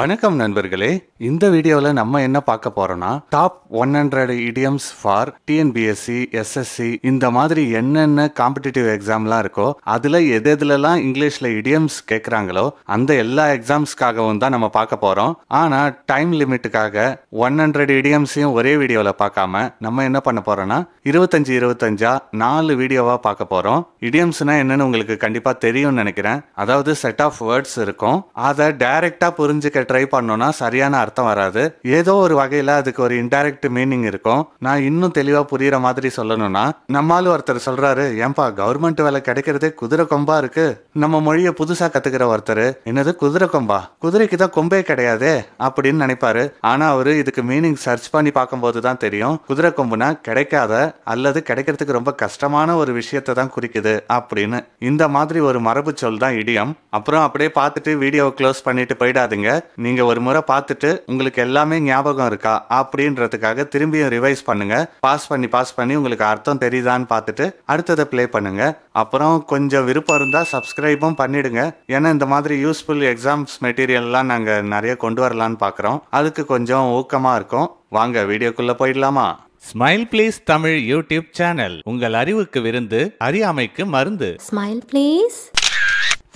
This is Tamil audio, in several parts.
வணக்கம் நண்பர்களே. இந்த வீடியோவில் நம்ம என்ன பார்க்க போறோம்னா top 100 idioms for TNPSC, SSC இந்த மாதிரி என்னென்ன காம்படிட்டிவ் எக்ஸாம்லாம் இருக்கோ அதில் எதுலலாம் இங்கிலீஷில் idioms கேட்குறாங்களோ அந்த எல்லா எக்ஸாம்ஸ்க்காகவும் தான் நம்ம பார்க்க போகிறோம். ஆனால் டைம் லிமிட்டுக்காக 100 idioms-ஐயும் ஒரே வீடியோவில் பார்க்காம நம்ம என்ன பண்ண போறோம்னா 25 4 வீடியோவாக பார்க்க போகிறோம். இடியம்ஸ்னா என்னன்னு உங்களுக்கு கண்டிப்பாக தெரியும்னு நினைக்கிறேன். அதாவது செட் ஆஃப் வேர்ட்ஸ் இருக்கும், அதை டைரெக்டாக புரிஞ்சுக்க ட்ரை பண்ணோம்னா சரியான அர்த்தம் வராது. ஏதோ ஒரு வகையில் அதுக்கு ஒரு இன்டைரக்ட் மீனிங் இருக்கும். நான் இன்னும் தெளிவாக புரியுற மாதிரி சொல்லணும்னா, நம்மால் ஒருத்தர் சொல்றாரு, ஏன்பா கவர்மெண்ட் வேலை கிடைக்கிறதே குதிரை கொம்பா இருக்கு. நம்ம மொழியை புதுசாக கத்துக்கிற ஒருத்தர், என்னது குதிரை கொம்பா, குதிரைக்கு தான் கொம்பே கிடையாதே அப்படின்னு நினைப்பாரு. ஆனா அவரு இதுக்கு மீனிங் சர்ச் பண்ணி பார்க்கும்போது தான் தெரியும், குதிரை கொம்புனா கிடைக்காத அல்லது கிடைக்கிறதுக்கு ரொம்ப கஷ்டமான ஒரு விஷயத்தை தான் குறிக்குது அப்படின்னு. இந்த மாதிரி ஒரு மரபு சொல் தான் இடியம். அப்புறம் அப்படியே பார்த்துட்டு வீடியோவை க்ளோஸ் பண்ணிட்டு போயிடாதீங்க. நீங்க ஒரு முறை பார்த்துட்டு உங்களுக்கு எல்லாமே ஞாபகம் இருக்கா அப்படின்றதுக்காக திரும்பியும் ரிவைஸ் பண்ணுங்க. பாஸ் பண்ணி உங்களுக்கு அர்த்தம் தெரியுதான்னு பார்த்துட்டு அடுத்ததை ப்ளே பண்ணுங்க. அப்புறம் கொஞ்சம் விருப்பம் இருந்தால் சப்ஸ்கிரைபும் பண்ணிடுங்க. ஏன்னா இந்த மாதிரி யூஸ்ஃபுல் எக்ஸாம்ஸ் மெட்டீரியல்லாம் நாங்கள் நிறைய கொண்டு வரலான்னு பார்க்குறோம். அதுக்கு கொஞ்சம் ஊக்கமாக இருக்கும். வாங்க வீடியோக்குள்ள போயிடலாமா? Smile please Tamil YouTube channel, உங்கள் அறிவுக்கு விருந்து, அறியாமைக்கு மருந்து. Smile please.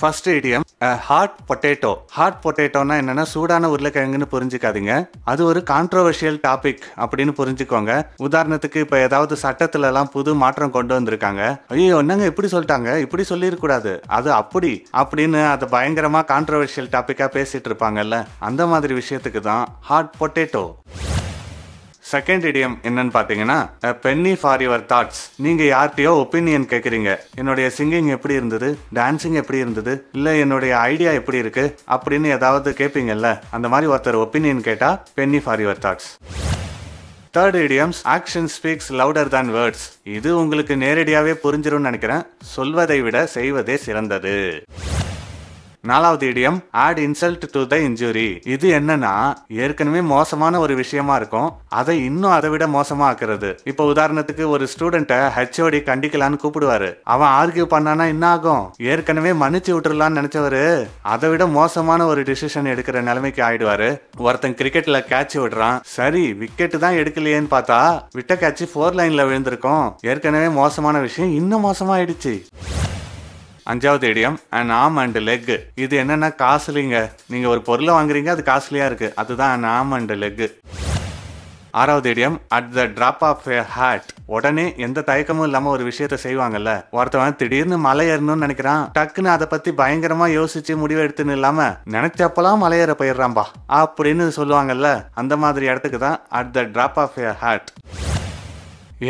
First idiom hot potato. Hot பொட்டேட்டோனா என்னன்னா சூடான உருளைக்கிழங்குன்னு புரிஞ்சுக்காதீங்க. அது ஒரு கான்ட்ரோவர்ஷியல் டாபிக் அப்படின்னு புரிஞ்சுக்கோங்க. உதாரணத்துக்கு இப்போ ஏதாவது சட்டத்துல எல்லாம் புது மாற்றம் கொண்டு வந்திருக்காங்க, ஐயோ என்னங்க இப்படி சொல்லிட்டாங்க, இப்படி சொல்லிடக்கூடாது, அது அப்படி அப்படின்னு அது பயங்கரமா கான்ட்ரோவர்ஷியல் டாபிக்கா பேசிட்டு இருப்பாங்கல்ல, அந்த மாதிரி விஷயத்துக்கு தான் ஹாட் பொட்டேட்டோ. செகண்ட் இடியம் என்னன்னு பார்த்தீங்கன்னா பென்னி ஃபார் யுவர் தாட்ஸ். நீங்க யார்கிட்டயோ ஒப்பீனியன் கேட்குறீங்க, என்னுடைய சிங்கிங் எப்படி இருந்தது, டான்சிங் எப்படி இருந்தது, இல்லை என்னுடைய ஐடியா எப்படி இருக்கு அப்படின்னு ஏதாவது கேட்பீங்கல்ல, அந்த மாதிரி ஒருத்தர் ஒப்பீனியன் கேட்டா penny for your thoughts. Third idioms action speaks louder than words. இது உங்களுக்கு நேரடியாகவே புரிஞ்சிரும்னு நினைக்கிறேன். சொல்வதை விட செய்வதே சிறந்தது. நாலாவது idiom add insult to the injury. இது என்னன்னா ஏற்கனவே மோசமான ஒரு விஷயமா இருக்கும், அதை இன்னும் அதை விட மோசமா ஆக்குறது. இப்போ உதாரணத்துக்கு ஒரு ஸ்டூடெண்ட்டை ஹெச்ஓடி கண்டிக்கலான்னு கூப்பிடுவாரு, அவன் ஆர்கியூ பண்ணானா என்ன ஆகும், ஏற்கனவே மன்னிச்சு விட்டுறலான்னு நினைச்சவரு அதை விட மோசமான ஒரு டிசிஷன் எடுக்கிற நிலைமைக்கு ஆயிடுவாரு. ஒருத்தன் கிரிக்கெட்ல கேட்ச் விடுறான், சரி விக்கெட் தான் எடுக்கலையேன்னு பார்த்தா விட்ட கேட்ச் 4 லைன்ல விழுந்திருக்கும். ஏற்கனவே மோசமான விஷயம் இன்னும் மோசமா ஆயிடுச்சு. அஞ்சாவது இடியம் an arm and leg. இது என்னன்னா காஸ்ட்லிங்க, நீங்க ஒரு பொருளை வாங்குறீங்க, அது காஸ்ட்லியா இருக்கு, அதுதான் an arm and leg. ஆறாவது இடியம் at the drop of a hat. உடனே எந்த தயக்கமும் இல்லாம ஒரு விஷயத்த செய்வாங்கல்ல, ஒருத்தவன் திடீர்னு மலை ஏறணும்னு நினைக்கிறான், டக்குன்னு அதை பத்தி பயங்கரமா யோசிச்சு முடிவு எடுத்துன்னு இல்லாம நினைச்சப்பெல்லாம் மலையேற போயிடுறான்பா அப்படின்னு சொல்லுவாங்கல்ல, அந்த மாதிரி இடத்துக்கு தான் at the drop of a hat.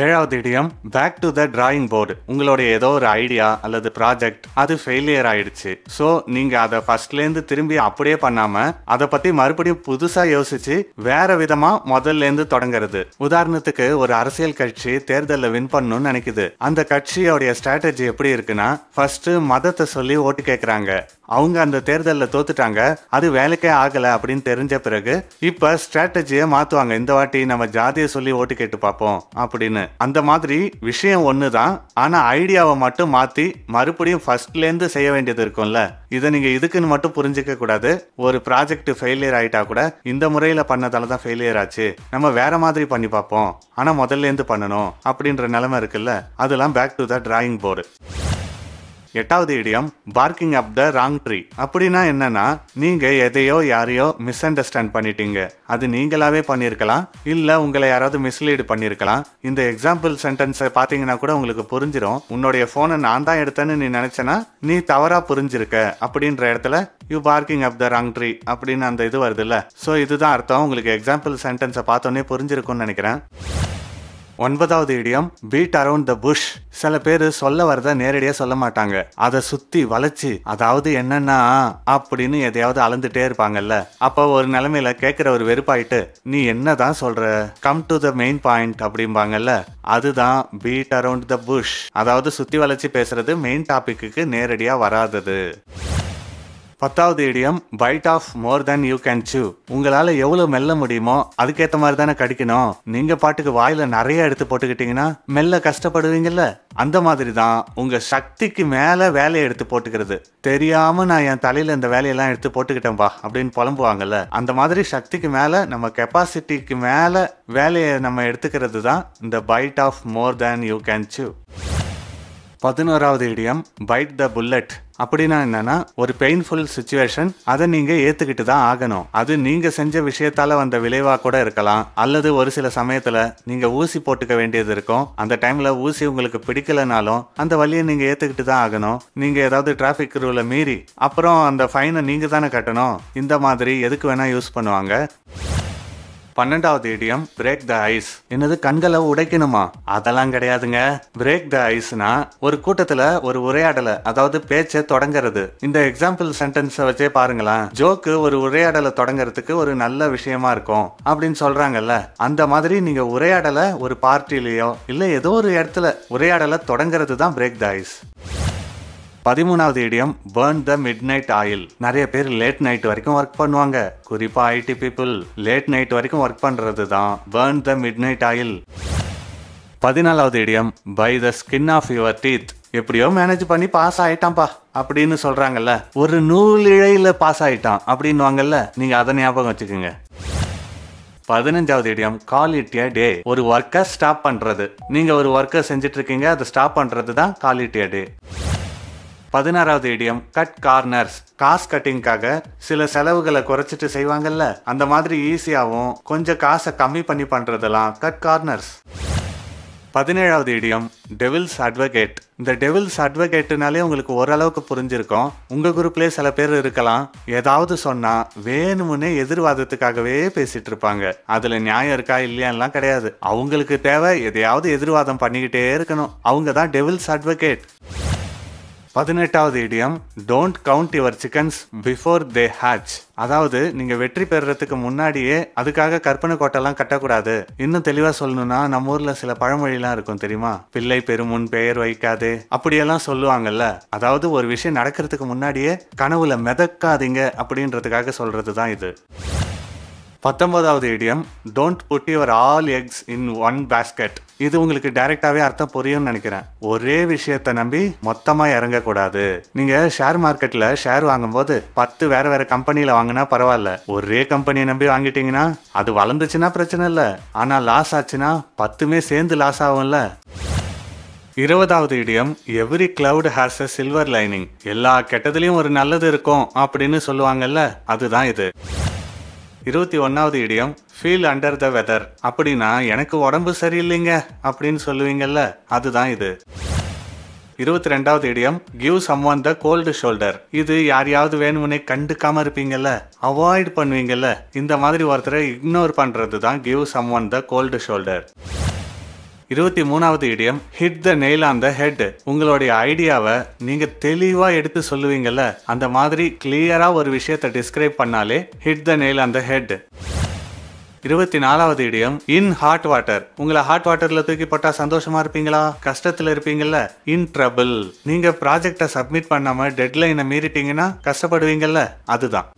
ஏழாவது idiom back to the drawing board. உங்களுடைய ஏதோ ஒரு ஐடியா அல்லது ப்ராஜெக்ட் அது ஃபெயிலியர் ஆயிடுச்சு. ஸோ நீங்க அதை ஃபர்ஸ்ட்லேருந்து திரும்பி அப்படியே பண்ணாம அதை பத்தி மறுபடியும் புதுசா யோசிச்சு வேற விதமா முதல்ல இருந்து தொடங்குறது. உதாரணத்துக்கு ஒரு அரசியல் கட்சி தேர்தலில் வின் பண்ணணும்னு நினைக்குது. அந்த கட்சியோடைய ஸ்ட்ராட்டஜி எப்படி இருக்குன்னா, ஃபர்ஸ்ட் மதத்தை சொல்லி ஓட்டு கேட்கறாங்க, அவங்க அந்த தேர்தலில் தோத்துட்டாங்க, அது வேலைக்கே ஆகலை அப்படின்னு தெரிஞ்ச பிறகு இப்ப ஸ்ட்ராட்டஜியை மாத்துவாங்க, இந்த வாட்டி நம்ம ஜாதியை சொல்லி ஓட்டு கேட்டு பார்ப்போம் அப்படின்னு. அந்த மாதிரி விஷயம் ஒண்ணுதான், ஆனா ஐடியாவை மட்டும் மாத்தி மறுபடியும் ஃபர்ஸ்ட்ல இருந்து செய்ய வேண்டியது இருக்கும்ல. இதை நீங்க இதுக்குன்னு மட்டும் புரிஞ்சுக்க கூடாது. ஒரு ப்ராஜெக்ட் ஃபெயிலியர் ஆயிட்டா கூட இந்த முறையில பண்ணதால தான் ஃபெயிலியர் ஆச்சு, நம்ம வேற மாதிரி பண்ணி பார்ப்போம், ஆனா முதல்ல இருந்து பண்ணணும் அப்படின்ற நிலைமை இருக்குல்ல, அதெல்லாம் back to the drawing board. எட்டாவது idiom barking up the wrong tree. அப்படின்னா என்னன்னா, நீங்க எதையோ யாரையோ மிஸ் அண்டர்ஸ்டாண்ட் பண்ணிட்டீங்க. அது நீங்களாவே பண்ணிருக்கலாம், இல்ல உங்களை யாராவது மிஸ்லீடு பண்ணிருக்கலாம். இந்த எக்ஸாம்பிள் சென்டென்ஸை பாத்தீங்கன்னா கூட உங்களுக்கு புரிஞ்சிடும், உன்னுடைய போனை நான் தான் எடுத்தேன்னு நீ நினைச்சனா நீ தவறா புரிஞ்சிருக்க அப்படின்ற இடத்துல you parking up the wrong tree அப்படின்னு அந்த இது வருது இல்ல. ஸோ இதுதான் அர்த்தம். உங்களுக்கு எக்ஸாம்பிள் சென்டென்ஸை பார்த்தோன்னே புரிஞ்சிருக்கும்னு நினைக்கிறேன். ஒன்பதாவது இடியம் பீட் அரவுண்ட் த புஷ். சில பேர் சொல்ல வரத நேரடியா சொல்ல மாட்டாங்க, அதை சுத்தி வளைச்சு அதாவது என்னன்னா அப்படின்னு எதையாவது அளந்துட்டே இருப்பாங்கல்ல. அப்போ ஒரு நிலைமையில கேட்கிற ஒரு வெறுப்பாயிட்டு நீ என்னதான் சொல்ற, come to the main point அப்படிம்பாங்கல்ல, அதுதான் பீட் அரவுண்ட் த புஷ். அதாவது சுத்தி வளைச்சு பேசுறது மெயின் டாபிக்கு நேரடியா வராதது. 10வது idiom bite off more than you can chew. உங்களால எவ்வளவு மெல்ல முடியுமோ அதுக்கேற்ற மாதிரி தானே கடிக்கணும். நீங்க பாட்டுக்கு வாயில நிறைய எடுத்து போட்டுக்கிட்டீங்கன்னா மெல்ல கஷ்டப்படுவீங்கல்ல. அந்த மாதிரி தான் உங்க சக்திக்கு மேல வேலையை எடுத்து போட்டுக்கிறது. தெரியாம நான் என் தலையில இந்த வேலையெல்லாம் எடுத்து போட்டுக்கிட்டேன்பா அப்படின்னு புலம்புவாங்கல்ல. அந்த மாதிரி சக்திக்கு மேல நம்ம கெப்பாசிட்டிக்கு மேல வேலையை நம்ம எடுத்துக்கிறது தான் இந்த bite off more than you can chew. 11வது இடியம் பைட் த புல்லட். அப்படின்னா என்னன்னா, ஒரு பெயின்ஃபுல் சுச்சுவேஷன், அதை நீங்க ஏத்துக்கிட்டு தான் ஆகணும். அது நீங்க செஞ்ச விஷயத்தால வந்த விளைவா கூட இருக்கலாம், அல்லது ஒரு சில சமயத்துல நீங்க ஊசி போட்டுக்க வேண்டியது இருக்கும். அந்த டைம்ல ஊசி உங்களுக்கு பிடிக்கலனாலும் அந்த வழியை நீங்க ஏத்துக்கிட்டு தான் ஆகணும். நீங்க ஏதாவது டிராபிக் ரூலை மீறி அப்புறம் அந்த ஃபைனை நீங்க தானே கட்டணும். இந்த மாதிரி எதுக்கு வேணா யூஸ் பண்ணுவாங்க. 12வது இடியம் பிரேக் த ஐஸ். என்னது, கண்களை உடைக்கணுமா? அதெல்லாம் கிடையாதுங்க. பிரேக் த ஐஸ்னா ஒரு கூட்டத்துல ஒரு உரையாடலை, அதாவது பேச்சை தொடங்குறது. இந்த எக்ஸாம்பிள் சென்டென்ஸை வச்சே பாருங்களேன். ஜோக்கு ஒரு உரையாடலை தொடங்குறதுக்கு ஒரு நல்ல விஷயமா இருக்கும் அப்படின்னு சொல்றாங்கல்ல. அந்த மாதிரி நீங்க உரையாடலை ஒரு பார்ட்டிலேயோ இல்ல ஏதோ ஒரு இடத்துல உரையாடலை தொடங்குறது தான் பிரேக் த ஐஸ். 13வது idiom burn the midnight oil. நிறைய பேர் லேட் நைட் வரைக்கும் ஒர்க் பண்ணுவாங்க. குறிப்பா ஐடி பீப்புள் லேட் நைட் வரைக்கும் ஒர்க் பண்றது தான் burn the midnight oil. 14வது இடியம் by the skin of your teeth. எப்படியோ மேனேஜ் பண்ணி பாஸ் ஆயிட்டான்பா அப்படின்னு சொல்றாங்கல்ல. ஒரு நூல் இழையில பாஸ் ஆயிட்டான் அப்படின்வாங்கல்ல. நீங்க அதை ஞாபகம் வச்சுக்கோங்க. 15வது இடியம் கால் இட் எ டே. ஒரு ஒர்க்கை ஸ்டாப் பண்றது. நீங்க ஒரு ஒர்க்கை செஞ்சுட்டு இருக்கீங்க, அதை ஸ்டாப் பண்றது தான் கால் இட் எ டே. 16வது இடியம் கட் கார்னர்ஸ். காசு கட்டிங்காக சில செலவுகளை குறைச்சிட்டு செய்வாங்கல்ல, அந்த மாதிரி ஈஸியாகவும் கொஞ்சம் காசை கம்மி பண்ணி பண்றதெல்லாம் கட் கார்னர்ஸ். 17வது இடியம் டெவில்ஸ் அட்வொகேட். இந்த டெவில்ஸ் அட்வொகேட்னாலே உங்களுக்கு ஓரளவுக்கு புரிஞ்சிருக்கும். உங்க குரூப்லேயே சில பேர் இருக்கலாம், ஏதாவது சொன்னா வேணும்னே எதிர்வாதத்துக்காகவே பேசிட்டு இருப்பாங்க. அதுல நியாயம் இருக்கா இல்லையான்லாம் கிடையாது. அவங்களுக்கு தேவை எதையாவது எதிர்வாதம் பண்ணிக்கிட்டே இருக்கணும். அவங்க தான் டெவில்ஸ் அட்வொகேட். 18வது idiom don't count your chickens before they hatch. அதாவது நீங்க வெற்றி பெறறதுக்கு முன்னாடியே அதுக்காக கற்பனை கோட்டெல்லாம் கட்டக்கூடாது. இன்னும் தெளிவா சொல்லணும்னா, நம்ம ஊர்ல சில பழமொழிலாம் இருக்கும் தெரியுமா? பிள்ளை பெருமுன் பெயர் வைக்காதே அப்படியெல்லாம் சொல்லுவாங்கல்ல. அதாவது ஒரு விஷயம் நடக்கிறதுக்கு முன்னாடியே கனவுல மிதக்காதீங்க அப்படின்றதுக்காக சொல்றது தான் இது. 19வது idiom don't put your all eggs in one basket. இது உங்களுக்கு டைரக்டாவே அர்த்தம் புரியும்னு நினைக்கிறேன். ஒரே விஷயத்த நம்பி மொத்தமா இறங்கக்கூடாது. நீங்க ஷேர் மார்க்கெட்ல ஷேர் வாங்கும்போது 10 வேற வேற கம்பெனில வாங்கினா பரவாயில்ல. ஒரே கம்பெனியை நம்பி வாங்கிட்டீங்கன்னா அது வளர்ந்துச்சுன்னா பிரச்சனை இல்லை, ஆனா லாஸ் ஆச்சுன்னா 10மே சேர்ந்து லாஸ் ஆகும்ல. 20வது idiom every cloud has a silver lining. எல்லா கெட்டதுலயும் ஒரு நல்லது இருக்கும் அப்படின்னு சொல்லுவாங்கல்ல, அதுதான் இது. 21வது idiom feel under the weather. அப்படின்னா எனக்கு உடம்பு சரியில்லைங்க அப்படின்னு சொல்லுவீங்கல்ல, அதுதான் இது. 22வது idiom give someone the cold shoulder. இது யாரையாவது வேணும்னே கண்டுக்காம இருப்பீங்கல்ல, அவாய்ட் பண்ணுவீங்கல்ல, இந்த மாதிரி ஒருத்தரை இக்னோர் பண்றது தான் give someone the cold shoulder. 23வது idiom hit the nail on the head. உங்களுடைய ஐடியாவை நீங்க தெளிவா எடுத்து சொல்லுவீங்கல்ல, அந்த மாதிரி கிளியரா ஒரு விஷயத்தை டிஸ்கிரைப் பண்ணாலே hit the nail on the head. 24வது இடியம் இன் ஹாட் வாட்டர். உங்களை ஹாட் வாட்டர்ல தூக்கி போட்டா சந்தோஷமா இருப்பீங்களா? கஷ்டத்துல இருப்பீங்கல்ல. In trouble. நீங்க ப்ராஜெக்டை சப்மிட் பண்ணாம டெட்லைனை மீறிட்டீங்கன்னா கஷ்டப்படுவீங்கல்ல, அதுதான்.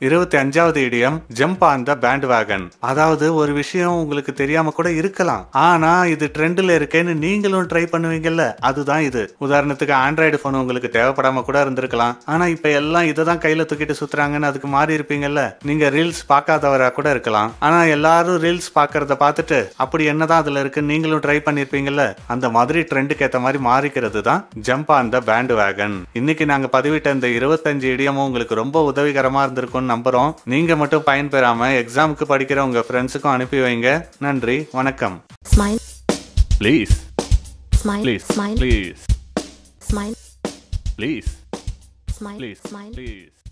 25வது இடியம் ஜம்ப் ஆன் த பேண்ட் வேகன். அதாவது ஒரு விஷயம் உங்களுக்கு தெரியாம கூட இருக்கலாம், ஆனா இது ட்ரெண்ட்ல இருக்கேன்னு நீங்களும் ட்ரை பண்ணுவீங்கல்ல, அதுதான் இது. உதாரணத்துக்கு ஆண்ட்ராய்டு போன் உங்களுக்கு தேவைப்படாம கூட இருந்திருக்கலாம், ஆனா இப்ப எல்லாம் இதை தான் கையில தூக்கிட்டு சுத்துறாங்கன்னு அதுக்கு மாறி இருப்பீங்கல்ல. நீங்க ரீல்ஸ் பார்க்காதவரா கூட இருக்கலாம், ஆனா எல்லாரும் ரீல்ஸ் பாக்குறத பார்த்துட்டு அப்படி என்னதான் அதுல இருக்கு நீங்களும் ட்ரை பண்ணிருப்பீங்கல்ல. அந்த மாதிரி ட்ரெண்டுக்கு ஏத்த மாதிரி மாறிக்கிறது தான் ஜம்ப் ஆன் த பேண்ட் வேகன். இன்னைக்கு நாங்க பதிவிட்ட இந்த 25 இடியமும் உங்களுக்கு ரொம்ப உதவிகரமா இருந்திருக்கும் நம்புறோம். நீங்க மட்டும் பயன்பெறாம எக்ஸாமுக்கு படிக்கிற உங்க ஃப்ரெண்ட்ஸுக்கும் அனுப்பி வைங்க. நன்றி, வணக்கம். Smile. Please. Smile. Please. Smile. Please. Smile. Please. Smile. Please. Smile. Please.